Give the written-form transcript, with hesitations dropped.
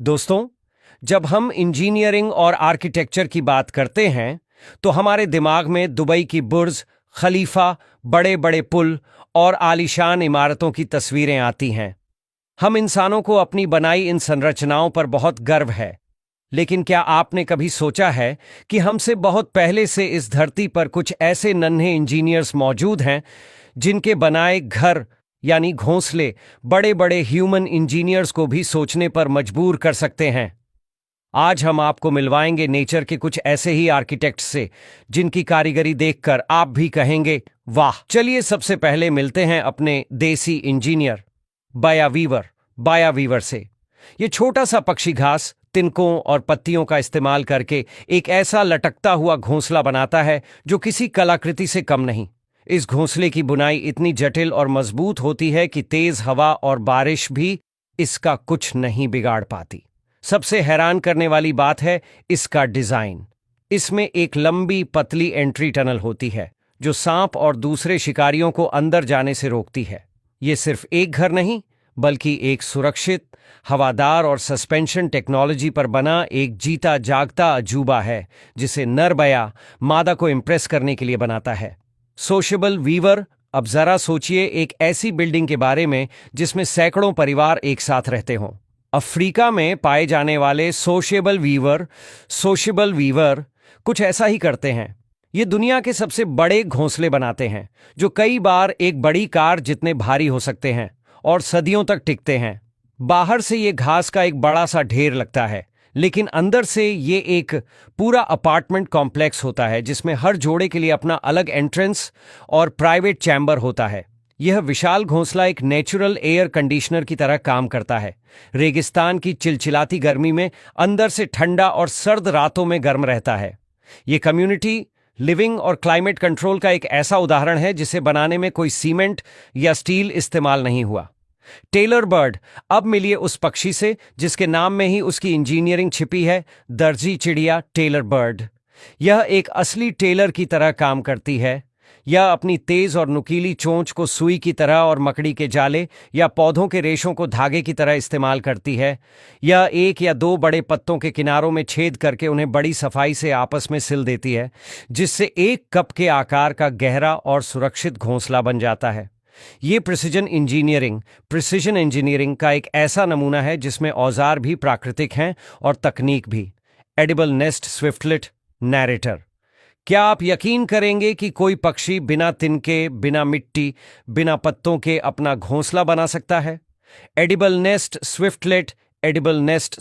दोस्तों, जब हम इंजीनियरिंग और आर्किटेक्चर की बात करते हैं, तो हमारे दिमाग में दुबई की बुर्ज खलीफा, बड़े बड़े पुल और आलीशान इमारतों की तस्वीरें आती हैं। हम इंसानों को अपनी बनाई इन संरचनाओं पर बहुत गर्व है। लेकिन क्या आपने कभी सोचा है कि हमसे बहुत पहले से इस धरती पर कुछ ऐसे नन्हे इंजीनियर्स मौजूद हैं जिनके बनाए घर यानी घोंसले बड़े बड़े ह्यूमन इंजीनियर्स को भी सोचने पर मजबूर कर सकते हैं। आज हम आपको मिलवाएंगे नेचर के कुछ ऐसे ही आर्किटेक्ट्स से जिनकी कारीगरी देखकर आप भी कहेंगे वाह। चलिए सबसे पहले मिलते हैं अपने देसी इंजीनियर बाया वीवर से। ये छोटा सा पक्षी घास, तिनकों और पत्तियों का इस्तेमाल करके एक ऐसा लटकता हुआ घोंसला बनाता है जो किसी कलाकृति से कम नहीं। इस घोंसले की बुनाई इतनी जटिल और मजबूत होती है कि तेज हवा और बारिश भी इसका कुछ नहीं बिगाड़ पाती। सबसे हैरान करने वाली बात है इसका डिजाइन। इसमें एक लंबी पतली एंट्री टनल होती है जो सांप और दूसरे शिकारियों को अंदर जाने से रोकती है। ये सिर्फ एक घर नहीं, बल्कि एक सुरक्षित, हवादार और सस्पेंशन टेक्नोलॉजी पर बना एक जीता जागता अजूबा है जिसे नर बया मादा को इंप्रेस करने के लिए बनाता है। Sociable weaver. अब जरा सोचिए एक ऐसी बिल्डिंग के बारे में जिसमें सैकड़ों परिवार एक साथ रहते हों। अफ्रीका में पाए जाने वाले सोशेबल वीवर कुछ ऐसा ही करते हैं। ये दुनिया के सबसे बड़े घोंसले बनाते हैं जो कई बार एक बड़ी कार जितने भारी हो सकते हैं और सदियों तक टिकते हैं। बाहर से ये घास का एक बड़ा सा ढेर लगता है, लेकिन अंदर से ये एक पूरा अपार्टमेंट कॉम्प्लेक्स होता है जिसमें हर जोड़े के लिए अपना अलग एंट्रेंस और प्राइवेट चैम्बर होता है। यह विशाल घोंसला एक नेचुरल एयर कंडीशनर की तरह काम करता है। रेगिस्तान की चिलचिलाती गर्मी में अंदर से ठंडा और सर्द रातों में गर्म रहता है। ये कम्युनिटी लिविंग और क्लाइमेट कंट्रोल का एक ऐसा उदाहरण है जिसे बनाने में कोई सीमेंट या स्टील इस्तेमाल नहीं हुआ। Tailor bird. अब मिलिए उस पक्षी से जिसके नाम में ही उसकी इंजीनियरिंग छिपी है, दर्जी चिड़िया टेलर बर्ड। यह एक असली टेलर की तरह काम करती है। यह अपनी तेज और नुकीली चोंच को सुई की तरह और मकड़ी के जाले या पौधों के रेशों को धागे की तरह इस्तेमाल करती है। यह एक या दो बड़े पत्तों के किनारों में छेद करके उन्हें बड़ी सफाई से आपस में सिल देती है, जिससे एक कप के आकार का गहरा और सुरक्षित घोंसला बन जाता है। ये प्रिसिजन इंजीनियरिंग का एक ऐसा नमूना है जिसमें औजार भी प्राकृतिक हैं और तकनीक भी। Edible nest swiftlet narrator. क्या आप यकीन करेंगे कि कोई पक्षी बिना तिनके, बिना मिट्टी, बिना पत्तों के अपना घोंसला बना सकता है? Edible nest